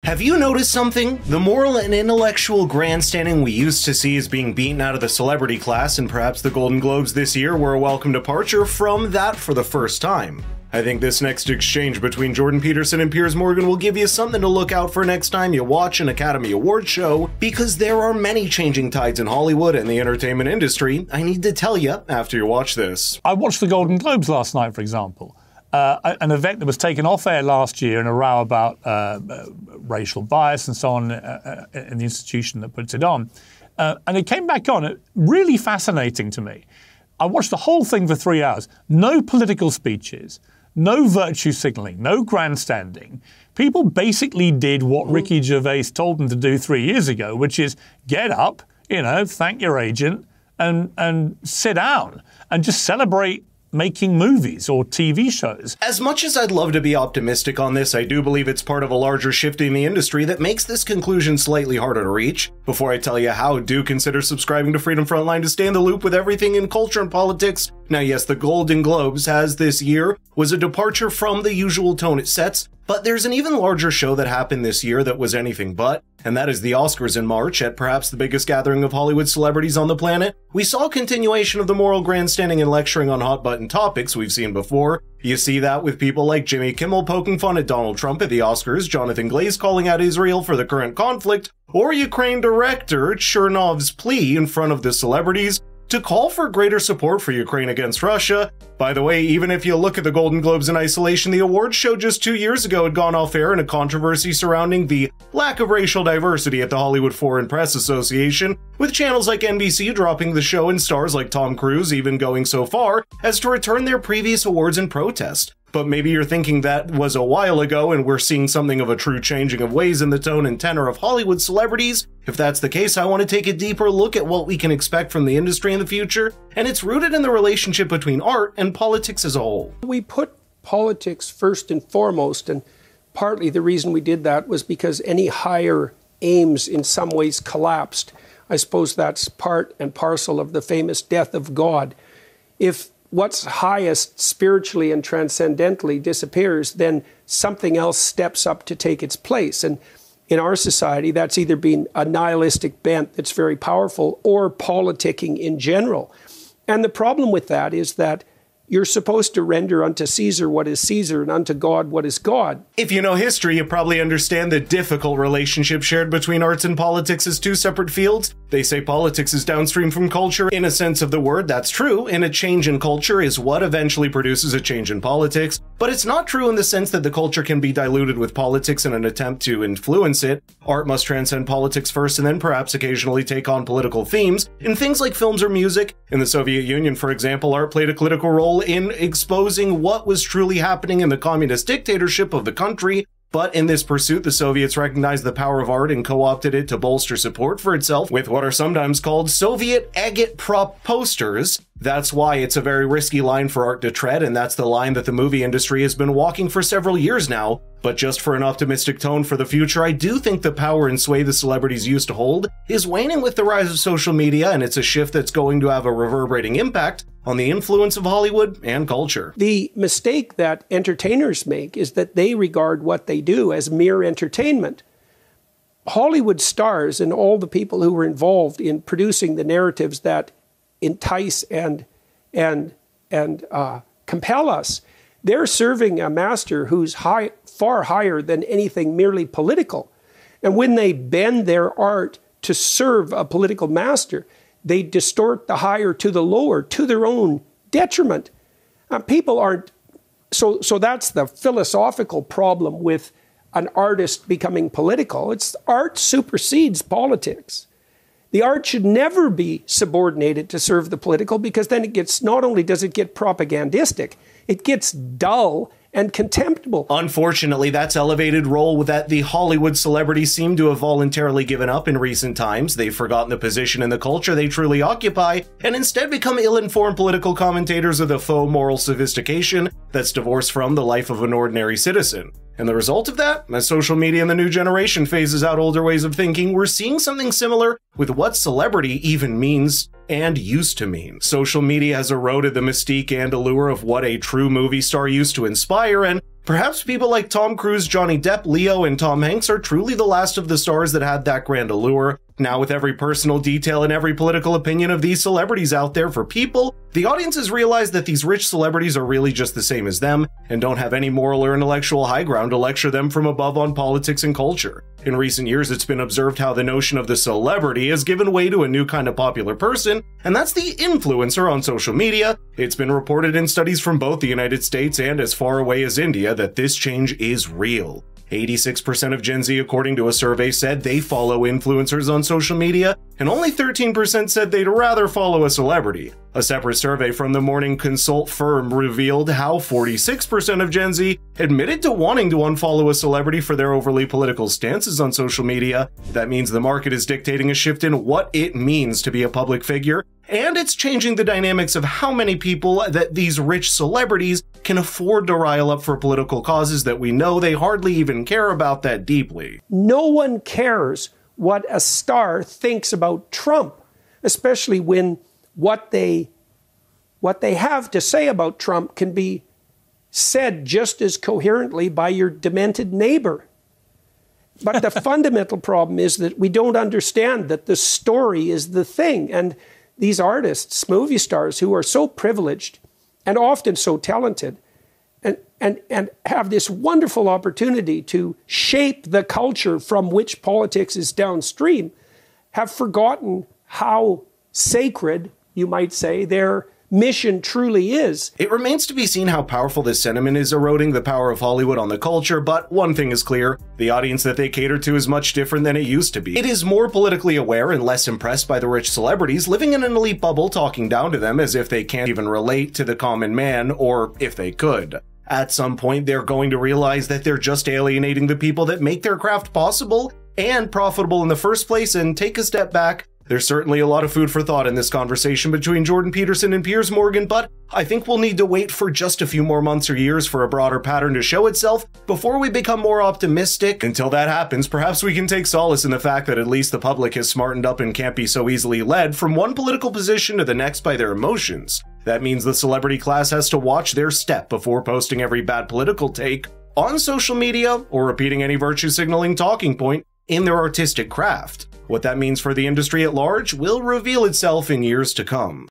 Have you noticed something? The moral and intellectual grandstanding we used to see as being beaten out of the celebrity class, and perhaps the Golden Globes this year were a welcome departure from that for the first time. I think this next exchange between Jordan Peterson and Piers Morgan will give you something to look out for next time you watch an Academy Awards show, because there are many changing tides in Hollywood and the entertainment industry. I need to tell you after you watch this. I watched the Golden Globes last night, for example. An event that was taken off air last year in a row about racial bias and so on in the institution that puts it on. And it came back on, really fascinating to me. I watched the whole thing for 3 hours. No political speeches, no virtue signaling, no grandstanding. People basically did what Ricky Gervais told them to do 3 years ago, which is get up, thank your agent and sit down and just celebrate making movies or TV shows. As much as I'd love to be optimistic on this, I do believe it's part of a larger shift in the industry that makes this conclusion slightly harder to reach. Before I tell you how, do consider subscribing to Freedom Frontline to stay in the loop with everything in culture and politics. Now yes, the Golden Globes, as this year, was a departure from the usual tone it sets, but there's an even larger show that happened this year that was anything but, and that is the Oscars in March. At perhaps the biggest gathering of Hollywood celebrities on the planet, we saw a continuation of the moral grandstanding and lecturing on hot-button topics we've seen before. You see that with people like Jimmy Kimmel poking fun at Donald Trump at the Oscars, Jonathan Glaze calling out Israel for the current conflict, or Ukraine director Chernov's plea in front of the celebrities to call for greater support for Ukraine against Russia. By the way, even if you look at the Golden Globes in isolation, the awards show just 2 years ago had gone off air in a controversy surrounding the lack of racial diversity at the Hollywood Foreign Press Association, with channels like NBC dropping the show and stars like Tom Cruise even going so far as to return their previous awards in protest. But maybe you're thinking that was a while ago and we're seeing something of a true changing of ways in the tone and tenor of Hollywood celebrities. If that's the case, I want to take a deeper look at what we can expect from the industry in the future, and it's rooted in the relationship between art and politics as a whole. We put politics first and foremost, and partly the reason we did that was because any higher aims in some ways collapsed. I suppose that's part and parcel of the famous death of God. If what's highest spiritually and transcendentally disappears, then something else steps up to take its place. And in our society, that's either been a nihilistic bent that's very powerful or politicking in general. And the problem with that is that you're supposed to render unto Caesar what is Caesar and unto God what is God. If you know history, you probably understand the difficult relationship shared between arts and politics as two separate fields. They say politics is downstream from culture. In a sense of the word, that's true, and a change in culture is what eventually produces a change in politics. But it's not true in the sense that the culture can be diluted with politics in an attempt to influence it. Art must transcend politics first and then perhaps occasionally take on political themes in things like films or music. In the Soviet Union, for example, art played a critical role in exposing what was truly happening in the communist dictatorship of the country. But in this pursuit, the Soviets recognized the power of art and co-opted it to bolster support for itself with what are sometimes called Soviet agitprop posters. That's why it's a very risky line for art to tread, and that's the line that the movie industry has been walking for several years now. But just for an optimistic tone for the future, I do think the power and sway the celebrities used to hold is waning with the rise of social media, and it's a shift that's going to have a reverberating impact on the influence of Hollywood and culture. The mistake that entertainers make is that they regard what they do as mere entertainment. Hollywood stars and all the people who were involved in producing the narratives that entice and compel us, they're serving a master who's far higher than anything merely political. And when they bend their art to serve a political master, they distort the higher to the lower to their own detriment. People aren't, so that's the philosophical problem with an artist becoming political. It's art supersedes politics. The art should never be subordinated to serve the political, because then it gets, not only does it get propagandistic, it gets dull and contemptible. Unfortunately, that's elevated role that the Hollywood celebrities seem to have voluntarily given up in recent times. They've forgotten the position in the culture they truly occupy, and instead become ill-informed political commentators with a faux moral sophistication that's divorced from the life of an ordinary citizen. And the result of that, as social media and the new generation phases out older ways of thinking, we're seeing something similar with what celebrity even means and used to mean. Social media has eroded the mystique and allure of what a true movie star used to inspire, and Perhaps people like Tom Cruise, Johnny Depp, Leo, and Tom Hanks are truly the last of the stars that had that grand allure. Now, with every personal detail and every political opinion of these celebrities out there for people, the audiences realize that these rich celebrities are really just the same as them and don't have any moral or intellectual high ground to lecture them from above on politics and culture. In recent years, it's been observed how the notion of the celebrity has given way to a new kind of popular person, and that's the influencer on social media. It's been reported in studies from both the United States and as far away as India that this change is real. 86% of Gen Z, according to a survey, said they follow influencers on social media, and only 13% said they'd rather follow a celebrity. A separate survey from the morning consult firm revealed how 46% of Gen Z admitted to wanting to unfollow a celebrity for their overly political stances on social media. That means the market is dictating a shift in what it means to be a public figure, and it's changing the dynamics of how many people that these rich celebrities can afford to rile up for political causes that we know they hardly even care about that deeply. No one cares what a star thinks about Trump, especially when what they have to say about Trump can be said just as coherently by your demented neighbor. But the fundamental problem is that we don't understand that the story is the thing. And these artists, movie stars, who are so privileged and often so talented and have this wonderful opportunity to shape the culture from which politics is downstream, have forgotten how sacred, you might say, their mission truly is. It remains to be seen how powerful this sentiment is eroding the power of Hollywood on the culture, but one thing is clear, the audience that they cater to is much different than it used to be. It is more politically aware and less impressed by the rich celebrities living in an elite bubble talking down to them as if they can't even relate to the common man, or if they could. At some point, they're going to realize that they're just alienating the people that make their craft possible and profitable in the first place, and take a step back. There's certainly a lot of food for thought in this conversation between Jordan Peterson and Piers Morgan, but I think we'll need to wait for just a few more months or years for a broader pattern to show itself before we become more optimistic. Until that happens, perhaps we can take solace in the fact that at least the public has smartened up and can't be so easily led from one political position to the next by their emotions. That means the celebrity class has to watch their step before posting every bad political take on social media or repeating any virtue signaling talking point in their artistic craft. What that means for the industry at large will reveal itself in years to come.